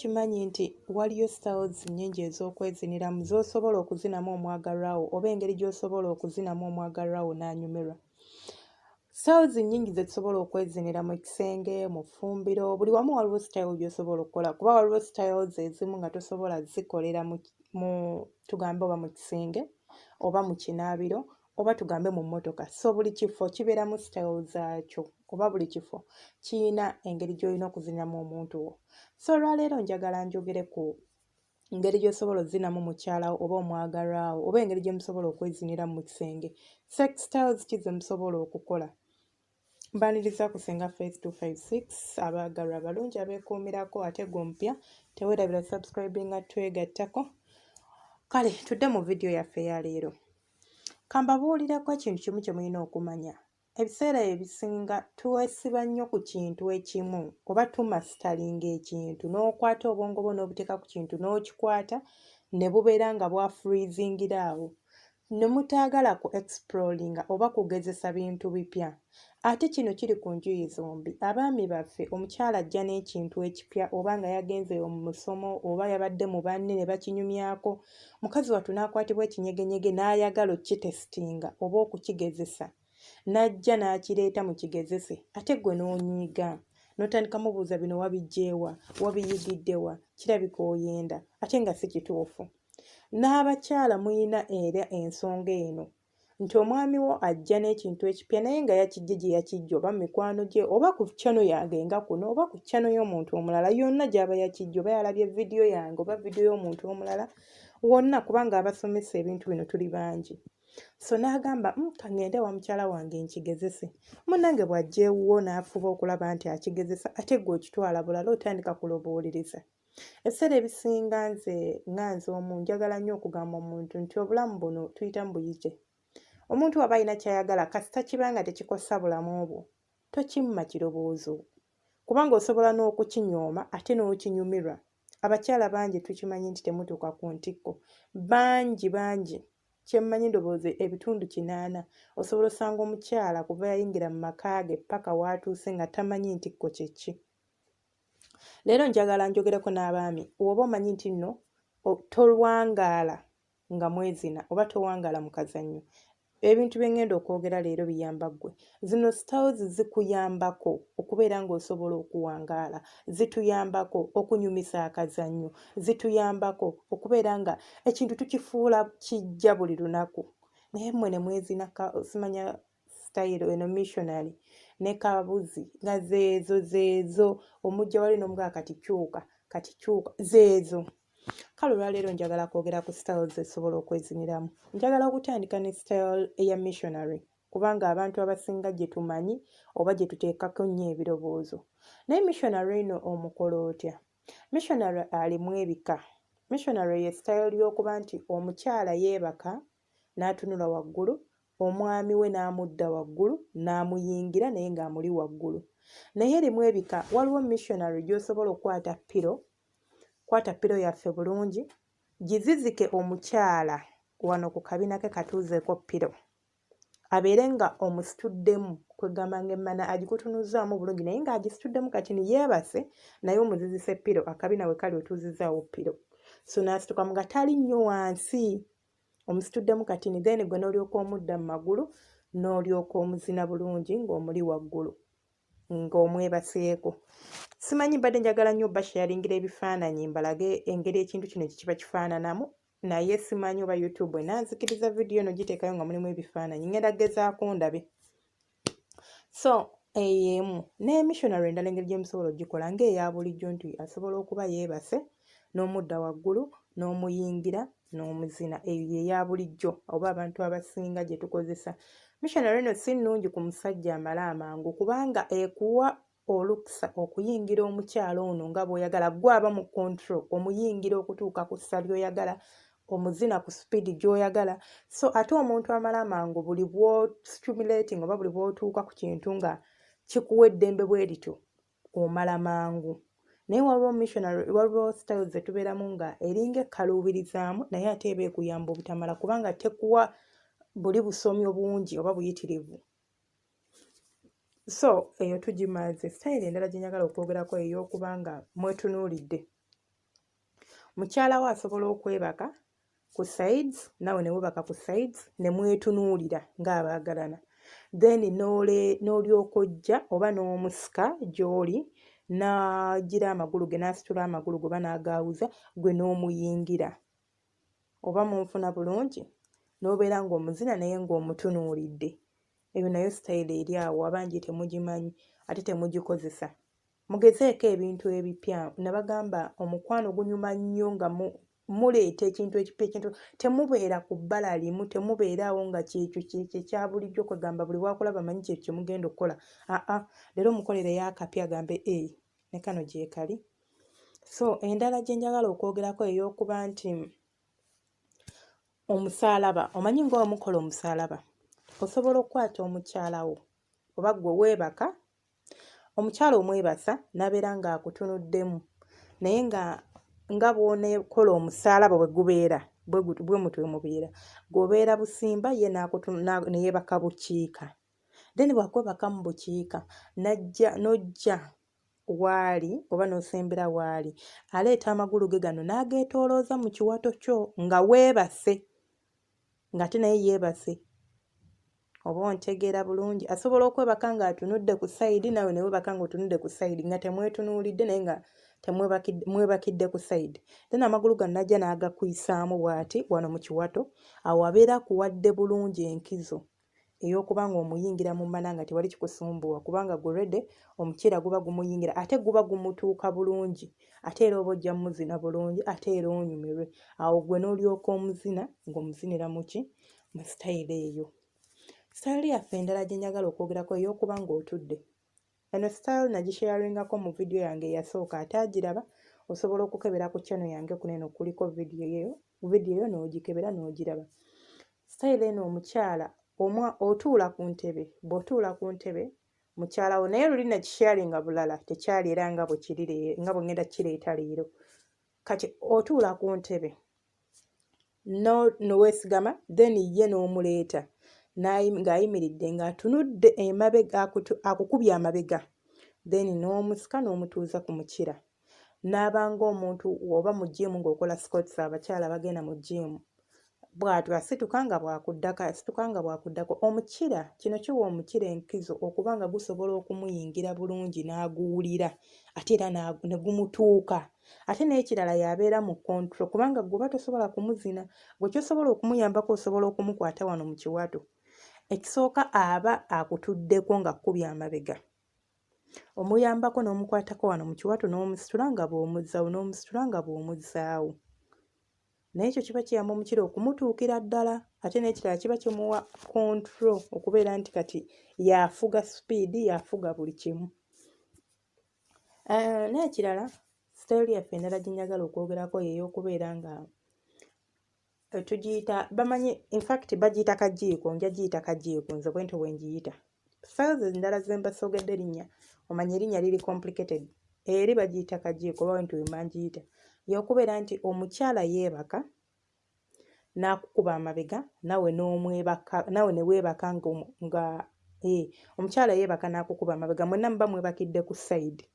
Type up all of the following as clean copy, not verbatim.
kimanyi nti waliyo styles nnyingi ez'okweziniramu z'osobola okuzinamu omwagalwa wo oba engeri gy'osobola okuzinamu omwagalwa wo n'anyumirwa. Styles nnyingi ze tusobola okwezinira mu kisenge, mu ffumbiro, buli wamu waliwo style gy'osobola okukola kuba waliwo styles ezimu nga tosobola zikolera tugambe oba mu kisenge oba mu kinaabiro oba tugambe mu mmotoka. So buli kifo kibeeramu style zaakyo oba buli kifo kiyina engeri gy'olina okuziniramu omuntu wo. So olwaleero njagala njogere ku ngeri gy'osobola ozinamu mukyala wo oba omwagalwa wo oba engeri gye musobola okweziniramu mu kisenge. Sex styles ki ze musobola okukola? Mbaniriza kusenga 5256 abaagalwa abalungi abeekuumirako ate gw'omupya teweerabira subscribinga twegattako. Kale tudde mu vidiyo yaffe eya leero. Kambabuulireko ekintu kimu kye mulina okumanya. Ebiseera ebisinga twesiba nnyo ku kintu ekimu oba tumasitalinga ekintu n'okwata obwongo bwo n'obuteeka ku kintu n'okikwata ne bubeera nga bwafurizingira awo. Ne mutaagala ku exploringa oba kugezesa bintu bipya. Ate kino kiri ku njuyi zombi. Abaami baffe omukyala ajja n'ekintu ekipya oba nga yagenze mu musomo oba yabadde mu banne ne bakinyumyako. Mukazi wattu n'akwatibwa ekinyegenyege n'ayagala okukitesitinga oba okukigezesa. N'ajja n'akireeta mu kigezese ate ggwe n'onyiiga. N'otandika mubuuza bino wabiggyeewa, wabiyigiddewa, kirabika oyenda ate nga si kituufu. N'abakyala muyina era ensonga eno nti omwami wo ajja n'ekintu ekipya naye nga yakiggye gye yakiggya oba mu mikwano gye oba ku channel yange nga kuno oba ku channel y'omuntu omulala yonna gy'aba yakiggya oba yalabye vidiyo yange oba vidiyo y'omuntu omulala wonna kubanga abasomesa ebintu bino tuli bangi. So n'agamba kangende wa mukyala wange nkigezese. Munnange bw'ajja ewuwo n'afuba okulaba nti akigezesa ate ggwe okitwala bulala otandika kulobooleriza. Ebiseera ebisinga nze omu njagala nnyo okugamba omuntu nti obulamu buno tuyitamu buyite. Omuntu waba alina ky'ayagala kasita kibanga tekikosa bulamu bwo tokimma kirowoozo kubanga osobola n'okukinyooma ate n'okinyumirwa. Abakyala bangi tukimanyi nti temutuuka ku ntikko bangi kyemmanyi ndowooza ebitundu 80 osobola osanga omukyala kuva yayingira mu maka ge paka w'atuuse nga tamanyi ntikko kye ki. Leero njagala njogereko n'abaami oba omanyi nti nno tolwangaala nga mwezina oba towangaala mu kazannyo. Ebintu bye ngenda okwogera leero biyamba ggwe. Zino styles zikuyambako okubeera ng'osobola okuwangaala, zituyambako okunyumisa akazannyo, zituyambako okubeera nga ekintu tukifuula kijja buli lunaku. Naye mmwe ne mwezina simanya sitayilo eno missionary ne kabuzi nga zeezo omujja wali n'omugaa kati kyuka zeezo. Kale olwaleero njagala kwogera ku styles esobola okweziniramu. Njagala okutandika ne style eya missionary kubanga abantu abasinga gye tumanyi oba gye tuteekako nnyo ebirowoozo. Naye missionary eno omukola otya? Missionary alimu ebika. Missionary ye style y'okuba nti omukyala yeebaka n'atunula waggulu, omwami we n'amudda waggulu n'amuyingira naye ng'amuli waggulu. Naye erimu ebika. Waliwo missionary gy'osobola okukwata kwata piro yaffe bulungi gizizike omukyala wano ku kabina ke katuuzeeko piro abeere nga omusituddemu kwegamba ng'emmana agikutunuzzaamu bulungi naye ng'agisituddemu kati ni yeebase naye omuzizise piro akabina we kali otuuzizzaawo piro. So n'asituka nga tali nnyo wansi omusituddemu kati ni then gwe n'olyoka omudda mu magulu n'olyoka omuzina bulungi ng'omuli waggulu ng'omwebaseeko. Simanyi mbadde njagala nnyo basharingira ebifaananyi mbalage engeri ekintu kino kiba kifaananamu naye simanyi oba YouTube enanzikiriza vidiyo eno giteekayo nga mulimu ebifaananyi ngenda gezaako ndabe. So ey'emu ne missionary endala engeri gye musobola ogikola ng'eya bulijjo nti asobola okuba yeebase n'omudda waggulu n'omuyingira n'omuzina. Eyo y'eya bulijjo oba abantu abasinga gye tukozesa. Missionary eno si nnungi ku musajja amala amangu kubanga ekuwa olukisa okuyingira omukyala ono nga bw'oyagala gwe aba mu control omuyingira okutuuka ku ssa ly'oyagala omuzina ku speed gy'oyagala. So ate omuntu amala amangu buli bw'ostimulating oba buli bw'otuuka ku kintu nga kikuwa eddembe bwe lityo omala mangu. Naye waliwo styles zetubeeramu nga eringa ekkaluubirizaamu naye ate eba ekuyamba obutamala kubanga tekuwa buli busomyo bungi oba buyitirivu. So eyo tugimaze. Style endala gye njagala okwogerako ey'okuba nga mwetunuulidde mukyala we asobola okwebaka ku sides nawe ne webaka ku sides ne mwetunuulira ng'abaagalana, then n'olyoka ojja oba n'omusika gy'oli n'agira amagulu ge n'asitula amagulu ge oba n'agaawuza gwe n'omuyingira. Oba munfuna bulungi? N'obeera ng'omuzina naye ng'omutunuulidde. Eyo nayo sitayiro eri awo, abangi temugimanyi ate temugikozesa. Mugezeeko ebintu ebipya. Nabagamba omukwano gunyuma nnyo nga muleeta ekintu ekipya, temubeera ku bbala limu, temubeeraawo nga kyekyo kya bulijjo kwegamba buli bwakulaba manyi kyekyo kye mugenda okukola. Leero mukolereyo akapya agambe ne kano gye kali. So endala gye njagala okwogerako ey'okuba nti omusaalaba, omanyi nga omukola omusaalaba, osobola okukwata omukyala wo oba gwe weebaka, omukyala omwebasa n'abeera ng'akutunuddemu naye nga bw'oneekola omusaalaba bwe gubeera bwe mutwe mubeera, gw'obeera busimba ye ne yeebaka bukiika. Then bw'akwebaka mu bukiika n'ojja waali oba n'osembera waali, aleeta amagulu ge gano n'ageetoolooza mu kiwato kyo nga weebase, ng'ate naye yeebase. Oba ontegeera bulungi? Asobola okwebaka ng'atunudde ku sayidi, nawe ne weebaka ng'otunudde ku sayidi, nga temwetunuulidde naye nga mwebakidde ku sayidi. Then amagulu gano n'ajja n'agakwisaamu bw'ati wano mu kiwato, awo abeera akuwadde bulungi enkizo ey'okuba ng'omuyingira mu mana nga tewali kikusumbuwa, kubanga already omukiira guba gumuyingira ate guba gumutuuka bulungi, ate era oba ojja muzina bulungi ate era onyumirwe. Awo gwe n'olyoka omuzina ng'omuzinira mu ki? Mu sitayiro eyo. Sitayiro yaffe endala gye njagala okwogerako ey'okuba ng'otudde. Eno sitayiro nagisharingako mu vidiyo yange eyasooka, ate agiraba osobola okukebera ku channel yange kuno eno kuliko vidiyo eyo n'ogikebera n'ogiraba. Sitayiro eno omukyala otuula ku ntebe, bw'otuula ku ntebe mukyala wo, naye luli nakisharinga bulala tekyali era nga bwe ngenda kireeta leero. Kati otuula ku ntebe n'oweesigama, then ye n'omuleeta ng'ayimiridde ng'atunudde emabega, akukubye amabega, then n'omusika n'omutuuza ku mukira. N'abanga omuntu oba mu gyimu ng'okola squats, abakyala bagenda mu gyimu, bw'atyo asituka nga bw'akuddako omukira. Kino kiwa omukira enkizo okuba nga gusobola okumuyingira bulungi n'aguwulira ate era ne gumutuuka. Ate n'ekirala y'abeera mu control kubanga gwe tosobola kumuzina, gwe kyosobola okumuyambako osobola okumukwata wano mu kiwato. Ekisooka aba akutuddeko nga kkubye amabega, omuyambako n'omukwatako wano mu kiwato n'omusitula nga bw'omuzzaawo. Naye ekyo kiba kiyamba omukira okumutuukira ddala, ate n'ekirala kiba kimuwa control okubeera nti kati yafuga sipiidi, yafuga buli kimu. N'ekirala sitayiro yaffe endala gye njagala okwogerako y'ey'okubeera nga tugiyita, bamanyi infact bagiyita kajiiko, nja giyita kajiiko nze bwentyo bwe ngiyita. Sitayiro endala ze mbasogedde erinnya, omanya erinnya liri complicated, eri bagiyita kajiiko oba bwentyo bwe mbagiyita. Y'okubeera nti omukyala yeebaka n'akukuba amabega, nawe ne weebaka omukyala yeebaka n'akukuba amabega, mwenna muba mwebakidde ku sayidi.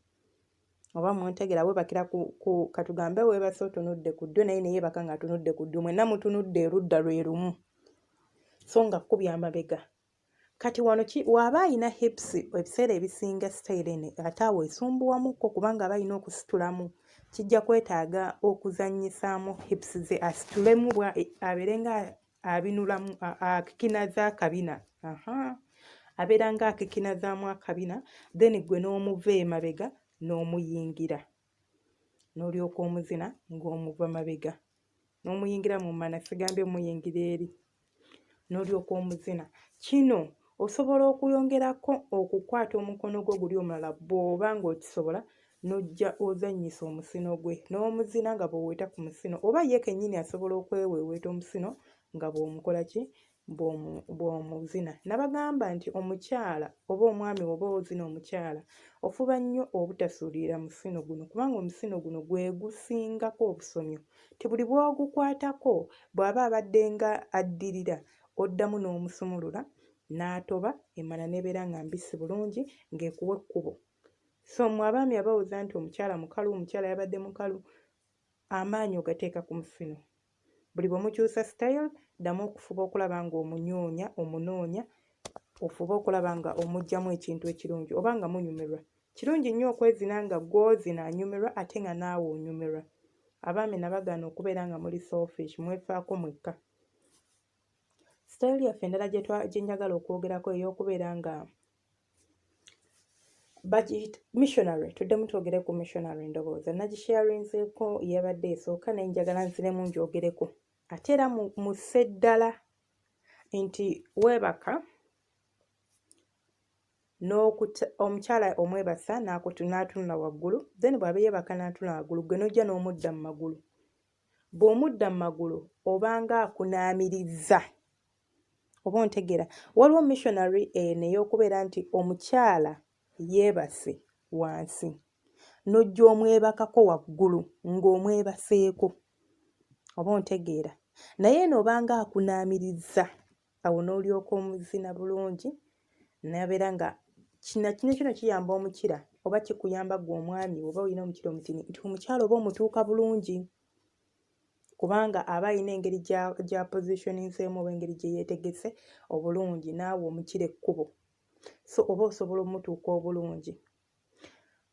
Oba muntegeera, weebakira ku katugambe weebase otunudde ku ddyo, naye ne yeebaka ng'atunudde ku ddyo, mwenna mutunudde erudda lwe lumu, so nga kkubye amabega. Kati wano waba ayina hips, ebiseera ebisinga sitayiro eno ate awo esumbuwamukko kubanga aba ayina okusitulamu, kijja kwetaaga okuzannyisaamu hips ze asitulemu abeere nga abinulamu akikinaza akabina. Abeera nga akikinazaamu akabina, then gwe n'omuva emabega n'omuyingira, n'olyoka omuzina ng'omuva mabega n'omuyingira mu mana, sigambye muyingira eri, n'olyoka omuzina. Kino osobola okuyongerako okukwata omukono gwo guli omulala bw'oba ng'okisobola, n'ojja ozannyisa omusino gwe n'omuzina nga bw'oweeta ku musino, oba ye kennyini asobola okweweeweeta omusino nga bw'omukola ki? Bw'omuzina. Nabagamba nti omukyala oba omwami oba ozina omukyala, ofuba nnyo obutasuulirira musino guno kubanga omusino guno gwe gusingako obusomyo. Ti buli bw'ogukwatako bw'aba abadde nga addirira, oddamu n'omusumulula n'atoba, emmana n'ebeera nga mbisi bulungi ng'ekuwa ekkubo. So mmwe abaami abawuza nti omukyala mukalu, omukyala yabadde mukalu, amaanyi ogateeka ku musino. Buli bwe mukyusa style ddamu okufuba okulaba nga omunoonya ofuba okulaba nga omugyamu ekintu ekirungi oba nga munyumirwa. Kirungi nnyo okwezina nga gw'ozina anyumirwa ate nga naawe onyumirwa. Abaami nabagaana okubeera nga muli selfish, mwefaako mwekka. Style yaffe endala gye njagala okwogerako ey'okubeera nga bagiyita missionary. Tuddemu twogere ku missionary ndowooza. Nagisharinzeeko yabadde esooka naye njagala nziremu ngyogereko. Ate era musse ddala nti weebaka omukyala omwebasa n'atunula waggulu, then bw'aba yeebaka n'atunula waggulu gwe n'ojja n'omudda mu magulu. Bw'omudda mu magulu obanga akunaamiriza oba ontegeera. Waliwo missionary eno ey'okubeera nti omukyala yeebase wansi n'ojja omwebakako waggulu ng'omwebaseeko oba ontegeera. Naye eno obanga akunaamiriza awo n'olyoka omuzina bulungi nabeera nga kino kiyamba omukira oba kikuyamba gwe omwami oba olina omukira omutini nti omukyala oba omutuuka bulungi kubanga aba alina engeri gya positioninzeemu oba engeri gye yeetegese obulungi naawe omukira ekkubo, so oba osobola omutuuka obulungi.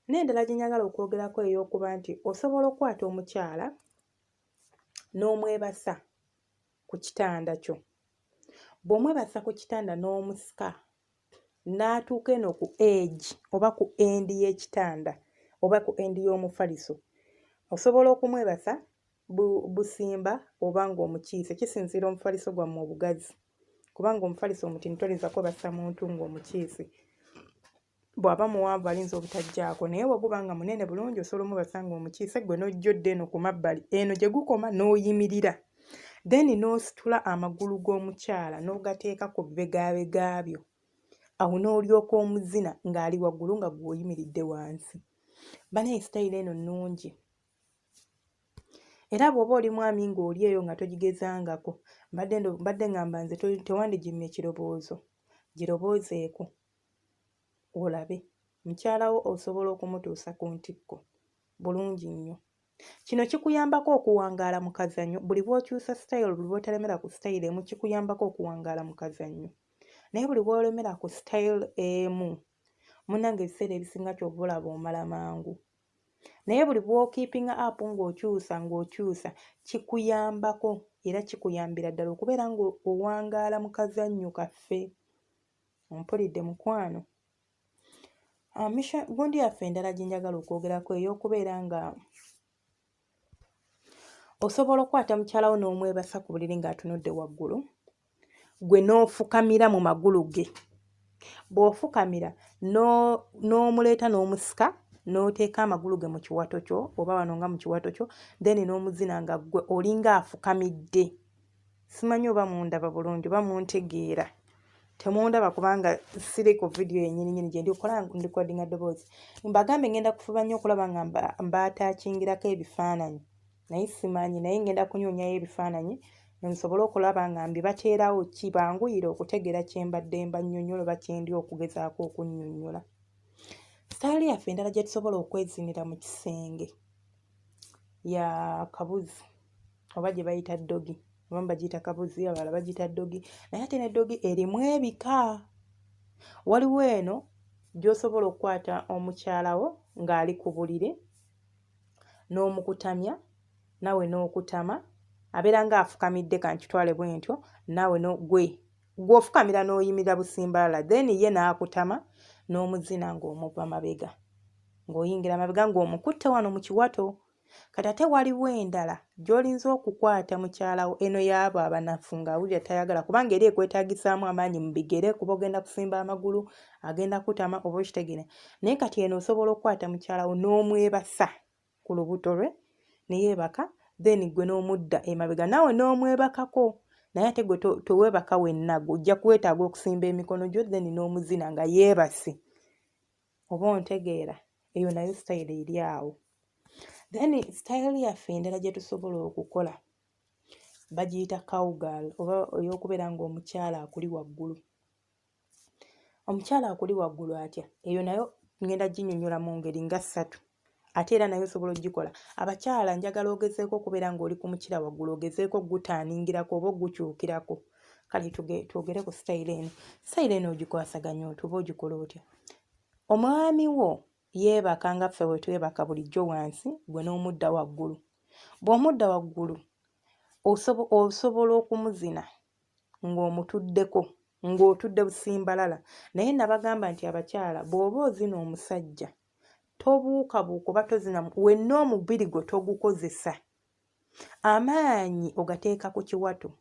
N'endala gye njagala okwogerako ey'okuba nti osobola okukwata omukyala n'omwebasa ku kitanda kyo. Bw'omwebasa ku kitanda n'omusika n'atuuka eno ku edge oba ku endi y'ekitanda oba ku endi y'omufaliso, osobola okumwebasa busimba oba ng'omukiise. Kisinziira omufaliso gwammwe obugazi, kubanga omufaliso omutini tolinza kwebasa muntu ng'omukiise. Bw'aba muwanvu alinza obutajjaako, naye bw'oguba nga munene bulungi osobola omwebasa ng'omukiise gwe n'ojjodde eno ku mabbali eno gye gukoma n'oyimirira. Then n'ositula amagulu g'omukyala n'ogateeka ku bibegabega byo. Awo n'olyoka omuzina ng'ali waggulu nga gw'oyimiridde wansi. Banaye style eno nnungi. Era bw'oba oli mwami ng'oli eyo nga togigezangako, mbadde ngamba nze tewandigimya ekiroboozo, giroboozeeko olabe. Mukyala wo osobola okumutuusa ku ntikko bulungi nnyo. Kino kikuyambako okuwangaala mu kazannyo. Buli bw'okyusa style, buli bw'otalemera ku style emu kikuyambako okuwangaala mu kazannyo. Naye buli bw'olemera ku style emu, munnange ebiseera ebisinga ky'oba olaba omala mangu. Naye buli bw'okiipinga up ng'okyusa kikuyambako era kikuyambira ddala okubeera ng'owangaala mu kazannyo kaffe. Ompulidde mukwano. Gundi yaffe endala gye njagala okwogerako ey'okubeera nga osobola okukwata mukyala wo n'omwebasa ku buliri ng'atunudde waggulu, gwe n'ofukamira mu magulu ge. Bw'ofukamira n'omuleeta n'omusika n'oteeka amagulu ge mu kiwato kyo oba wano nga mu kiwato kyo, then n'omuzina nga gwe olinga afukamidde. Simanyi oba mundaba bulungi oba muntegeera. Temundaba kubanga siri ku vidiyo yennyini gye ndikola ndikodinga ddoboozi. Mbagambe ngenda kufuba nnyo okulaba nga mbaataakingirako ebifaananyi. Naye simanyi, naye ngenda kunyonyayo ebifaananyi nsobole okulaba nga mbibateerawo kibanguyire okutegeera kye mbadde mbannyonnyola oba kye ndi okugezaako okunnyonnyola. Style yaffe endala gye tusobola okwezinira mu kisenge ya kabuzi oba gye bayita ddogi. Abamu bagiyita kabuzi, abalala bagiyita ddogi. Naye ate n'eddogi erimu ebika. Waliwo eno gy'osobola okukwata omukyala wo ng'ali ku buliri n'omukutamya, nawe n'okutama. Abeera ng'afukamidde kankitwale bwe ntyo, naawe gw'ofukamira n'oyimirira busimbaala, then ye n'akutama n'omuzina ng'omuva mabega. Ng'oyingira mabega ng'omukutte wano mu kiwato. Kati ate waliwo endala gy'olinza okukwata mukyala wo, eno y'abo abanafu ng'awulira tayagala kubanga eri ekwetaagisaamu amaanyi mu bigere kuba ogenda kusimba amagulu, agenda kutama oba okitegeera. Naye kati eno osobola okukwata mukyala wo n'omwebasa ku lubuto lwe ne yeebaka, then gwe n'omudda emabega naawe n'omwebakako. Naye ate gwe toweebaka wenna, ojja kwetaaga okusimba emikono gyo then n'omuzina nga yeebase. Oba ontegeera, eyo nayo style eri awo. Then style yaffe endala gye tusobola okukola bagiyita cowgirl oba ey'okubeera ng'omukyala akuli waggulu. Omukyala akuli waggulu atya? Eyo nayo ngenda ginnyonnyola mu ngeri nga 3. ate era nayo osobola ogikola. Abakyala njagala ogezeeko okubeera ng'oli ku mukira waggulu, ogezeeko gutaaningirako oba ogukyukirako. Kale twogere ku sitayiro eno. Sitayiro eno ogikwasaganya otya oba ogikola otya? Omwami wo yeebaka nga ffe bwe twebaka bulijjo wansi, gwe n'omudda waggulu. Bw'omudda waggulu osobola okumuzina ng'omutuddeko, ng'otudde busimbalala. Naye nabagamba nti abakyala bw'oba ozina omusajja tobuukabuuka oba tozina, wenna omubiri gwe togukozesa. Amaanyi ogateeka ku kiwato.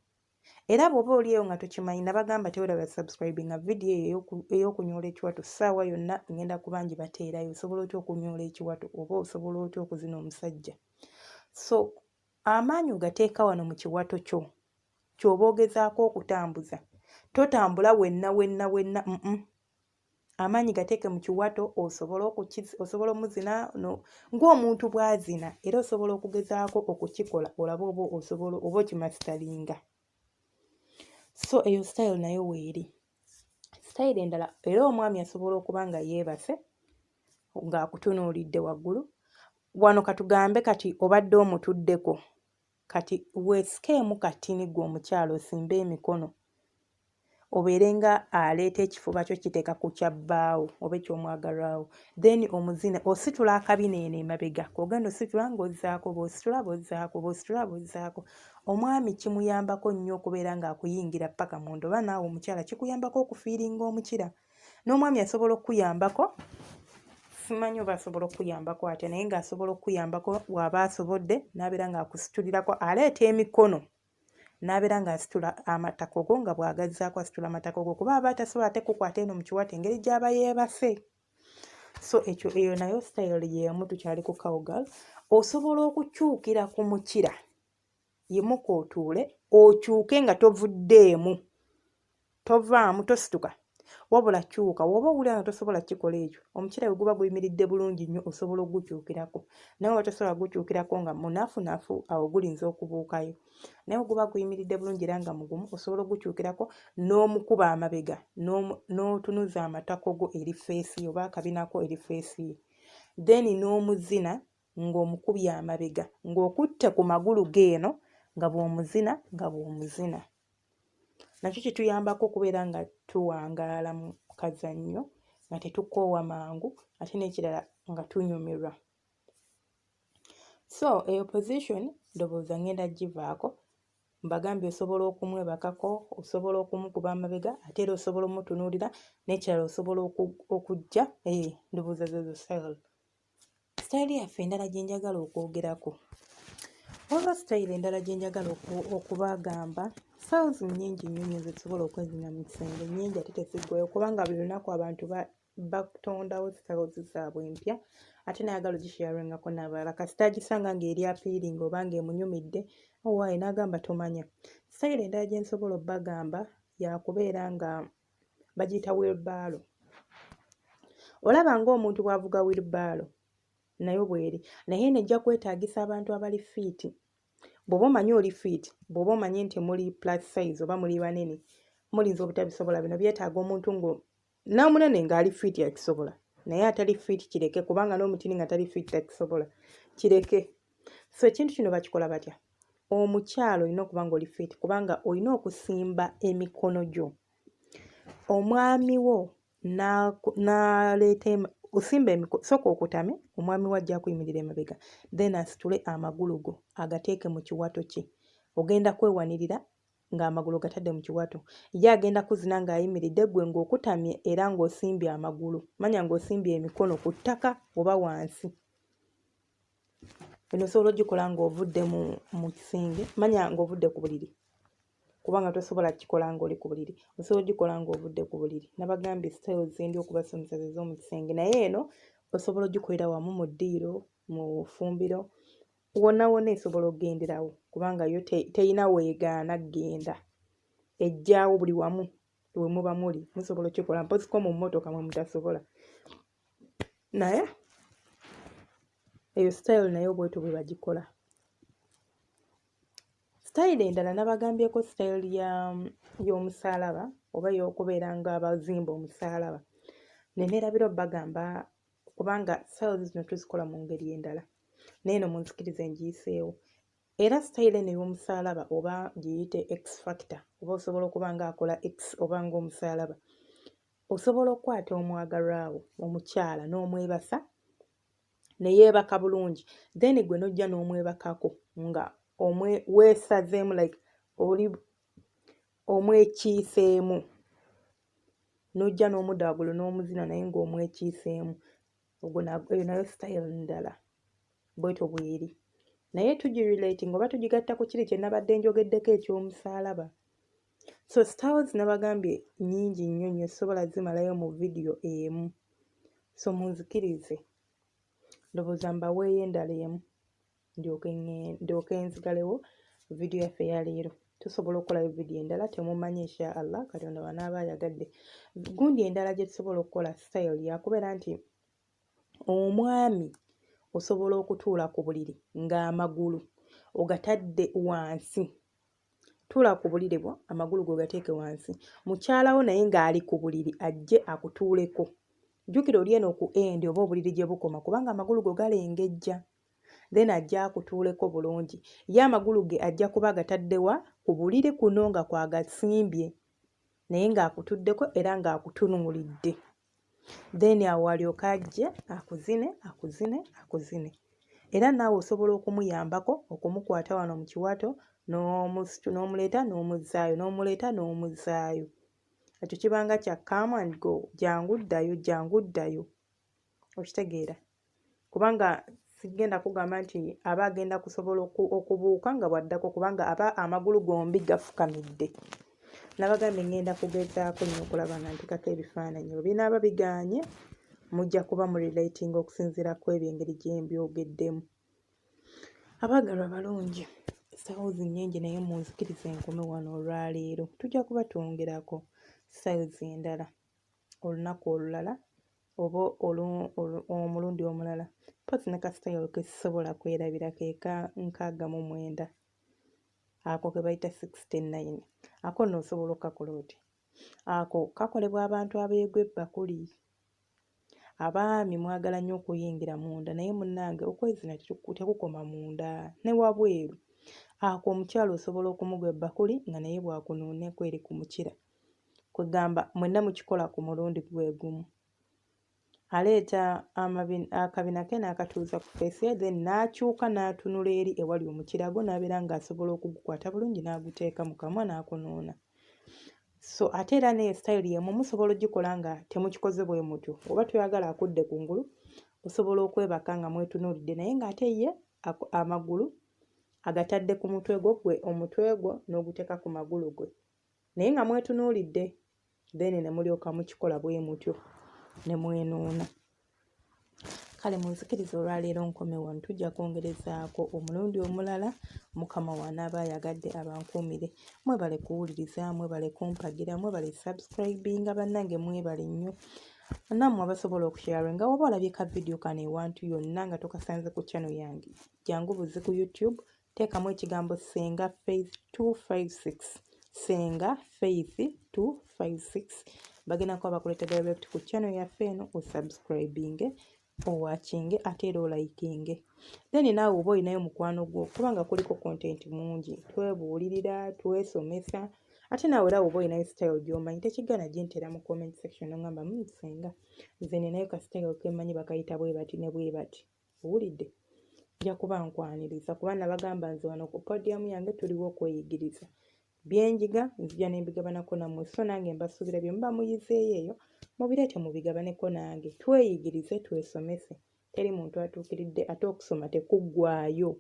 Era bw'oba oliyo nga tokimanyi, nabagamba teweeraba subscribinga vidiyo eyo ey'okunyoola ekiwato. Ssaawa yonna ngenda kuba ngibateerayo. Osobola otya okunyoola ekiwato oba osobola otya okuzina omusajja? So amaanyi ogateeka wano mu kiwato kyo ky'oba ogezaako okutambuza. Totambula wenna. Amaanyi gateeke mu kiwato, osobola omuzina ng'omuntu bw'azina, era osobola okugezaako okukikola olabe oba okimasitalinga. So eyo sitayiro nayo weeri. Sitayiro endala, era omwami asobola okuba nga yeebase ng'akutunuulidde waggulu. Wano katugambe kati obadde omutuddeko, kati weesikeemu katini gwe omukyala osimbe emikono, obeere nga aleeta ekifuba kyo kiteeka ku kyabbaawo oba ekyomwagalwawo, then omuzina ositula akabineeno emabega, k'ogenda ositula ng'ozzaako, bw'ositula. Omwami kimuyambako nnyo okubeera ng'akuyingira ppaka munda, oba naawe omukyala kikuyambako okufiiringa omukira. N'omwami asobola okukuyambako, simanyi oba asobola okukuyambako atya, naye ng'asobola okukuyambako bw'aba asobodde n'abeera ng'akusitulirako, aleeta emikono n'abeera ng'asitula amatako go, nga bw'agazzaako asitula amatako go, kuba aba atasobola ate kukwata eno mu kiwato engeri gy'aba yeebase. So eyo nayo sitayiro y'emu, tukyali ku cowgirl. Osobola okukyukira ku mukira, yimuka otuule, okyuke nga tovuddeemu, tovaamu, tosituka, wabula kyuka. Bw'oba owulira nga tosobola kikola ekyo, omukira bwe guba guyimiridde bulungi nnyo osobola ogukyukirako. Naye bwe tosobola gukyukirako nga munaafu, awo gulinza okubuukayo. Naye bwe guba guyimiridde bulungi era nga mugumu, osobola ogukyukirako n'omukuba amabega, n'otunuza amatako go eri feesi oba akabinako eri feesi ye. Then n'omuzina ng'omukubye amabega, ng'okutte ku magulu geeno nga bw'omuzina. Nakyo kituyambako okubeera nga tuwangaala mu kazannyo, nga tetukoowa mangu, ate n'ekirala nga tunyumirwa. So eyo position ndowooza ngenda givaako. Mbagambye osobola okumwebakako, osobola okumukuba amabega, ate era osobola omutunuulira, n'ekirala osobola okujja. Ndowooza zezo sitayiro. Sitayiro yaffe endala gye njagala okwogerako, waliwo sitayiro endala gye njagala okubagamba. Sitayiro nnyingi nnyo ze tusobola okwezina mu kisenge, nnyingi ate teziggwayo, kubanga buli lunaku abantu batondawo sitayiro zaabwe empya, ate nayagala ogisharingako n'abalala. Kasita agisanga ng'eri apiiringa oba ng'emunyumidde, owaaye n'agamba tomanya. Sitayiro endala gye nsobola obbagamba yakubeera nga bagiyita wheelbarrow. Olaba ng'omuntu bw'avuga wheelbarrow nayo bw'eri, naye nejja kwetaagisa abantu abali fiiti. Bw'oba omanyi oli fiiti, bw'oba omanyi nti muli plus size oba muli banene, mulinza obutabisobola. Bino byetaaga omuntu n'omunene ng'ali fiiti akisobola, naye atali fiiti kireke, kubanga n'omutini nga tali fiiti takisobola, kireke. So ekintu kino bakikola batya? Omukyalo olina okuba ng'oli fiiti, kubanga olina okusimba emikono gyo. Omwami wo n'aleeta osimba emikono, sooka okutame, omwami wo ajja kuyimirira emabega, then asitule amagulu go agateeke mu kiwato kye. Ogenda kwewanirira ng'amagulu gatadde mu kiwato. Ye agenda kuzina ng'ayimiridde, gwe ng'okutamye era ng'osimbye amagulu. Manya ng'osimbye emikono ku ttaka oba wansi. Eno osobola ogikola ng'ovudde mu kisenge, manya ng'ovudde ku buliri, kubanga tosobola kikola ng'oli ku buliri. Osobola ogikola ng'ovudde ku buliri. Nabagambye sitayiro zendi okubasomesa ze z'omu kisenge, naye eno osobola ogikolera wamu mu ddiiro, mu ffumbiro, wonna esobola okugenderawo, kubanga yo teyina weegaana genda. Ejjaawo buli wamu we muba muli, musobola okikola mpoziko mu mmotoka mwe mutasobola. Naye eyo sitayiro nayo bwetyo bwe bagikola. Sitayiro endala nabagambyeko sitayiro y'omusaalaba oba y'okubeera nga abazimba omusaalaba. Neneerabira obbagamba kubanga styles zino tuzikola mu ngeri endala naye eno munzikirize ngiyiseewo. Era style eno y'omusaalaba oba giyite X factor oba osobola okuba nga akola X oba ng'omusaalaba, osobola okukwata omwagalwa wo omukyala n'omwebasa ne yeebaka bulungi, then gwe n'ojja n'omwebakako nga weesazeemu like oli omwekiiseemu, n'ojja n'omudda waggulu n'omuzina naye ng'omwekiiseemu. Eyo nayo style ndala bwetyo bweri, naye tugirelating oba tugigatta ku kiri kye nabadde njogeddeko eky'omusaalaba. So styles nabagambye nnyingi nnyo nnyo sobola zimalayo mu vidiyo emu, so munzikirize ndowooza mbaweeyo endala emu ndyoke nzigalewo vidiyo yaffe ya leero. Tusobola okukolayo vidiyo endala temumanyi insha Allah Katonda wanaaba ayagadde. Gundi endala gye tusobola okukola style yakubeera nti omwami osobola okutuula ku buliri ng'amagulu ogatadde wansi. Tuula ku buliri bwo amagulu go gateeke wansi, mukyalawo naye ng'ali ku buliri ajje akutuuleko. Jjukira oli eno ku endi oba obuliri gye bukoma kubanga amagulu go galengejja, then ajja akutuuleko bulungi. Ye amagulu ge ajja kuba agataddewa ku buliri kuno nga kwagasimbye naye ng'akutuddeko era ng'akutunuulidde. Then awo alyoka ajje akuzine. Era naawe osobola okumuyambako okumukwata wano mu kiwato n'omuleeta n'omuzaayo. Ekyo kibanga kya come and go, jangu ddayo. Okitegeera? Kubanga sigenda kugamba nti aba agenda kusobola okubuuka nga bw'addako kubanga aba amagulu gombi gafukamidde. Nabagambye ngenda kugezaako nnyo okulaba nga ntekako ebifaananyi. Bwe binaaba bigaanye mujja kuba mu relating okusinziira ku ebyo engeri gye mbyogeddemu. Abaagalwa balungi, styles nnyingi naye munzikirize enkome wano olwaleero. Tujja kuba twongerako styles endala olunaku olulala oba omulundi omulala. Pozi ne ka style ke sisobola kwerabira ke ka 69 ako ke bayita 69. Ako nno osobola okukakola oti. Ako kakolebwa abantu abeegwa ebbakuli. Abaami mwagala nnyo okuyingira munda naye munnange okwezina tekukoma munda ne wabweru. Ako omukyala osobola okumugwa ebbakuli nga naye bwakunuuneko eri ku mukira. Kwegamba mwenna mukikola ku mulundi gwe gumu. Aleeta akabina ke n'akatuuza ku feesi ye, then n'akyuka n'atunula eri ewali omukirago n'abeera ng'asobola okugukwata bulungi n'aguteeka mu kamwa n'akunuuna. So ate era ne style yemu musobola ogikola nga temukikoze bwe mutyo. Oba toyagala akudde kungulu, osobola okwebaka nga mwetunuulidde naye ng'ate ye amagulu agatadde ku mutwe gwo, omutwe gwo n'oguteeka ku magulu gwe naye nga mwetunuulidde, then ne mulyoka mukikola bwe mutyo ne mwenuuna. Kale munzikirize olwaleero nkome wano, tujja kwongerezaako omulundi omulala. Mukama wanaaba ayagadde abankuumire. Mwebale kuwuliriza, mwebale kumpagira, mwebale subscribinga bannange, mwebale nnyo. Nammwe abasobola okusharinga oba olabye ka vidiyo kano ewantu yonna nga tokasanze ku channel yange, jangu buzzi ku YouTube teekamu ekigambo Senga Faith 256. Senga Faith 256. Bagenda kuba bakuleetera direct ku channel yaffe eno, osubscribinge, owakinge ate era olayikinge. Then naawe oba olinayo mukwano gwo kubanga kuliko content mungi, twebuulirira, twesomesa. Ate naawe era oba olinayo style gy'omanyi tekiggana gintera mu comment section n'ongamba Senga nze ninayo ka style ke mmanyi bakayita bwe bati ne bwe bati. Owulidde? Nja kuba nkwaniriza kuba nabagamba nze wano ku podium yange tuliwo okweyigiriza. Byenjiga nzija nembigabanako nammwe, so nange mbasuubira bye muba muyizeeyo eyo mubireete mubigabaneko nange, tweyigirize twesomese. Teri muntu atuukiridde ate okusoma tekuggwaayo.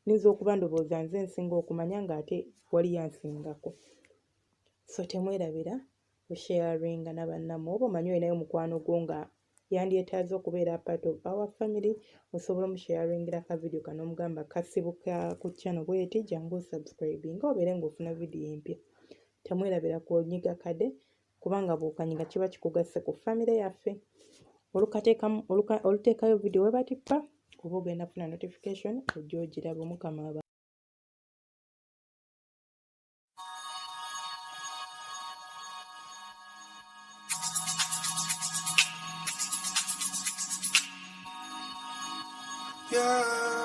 Niyinza okuba ndowooza nze nsinga okumanya ng'ate wali yansingako. So temwerabira osharinga na bannammwe. Oba omanyi olinayo mukwano gwo nga yandyetaaze okubeera part of our family, osobola omusharingira ka vidiyo kano omugamba kasibuka ku channel bweti, jangu osubscribing obeere ng'ofuna vidiyo empya. Temwerabira kunyiga kade kubanga bw'okanyiga kiba kikugasse ku family yaffe. Oluteekayo vidiyo we batippa oba ogenda kufuna notification ojja ogiraba. Mukama Yeah.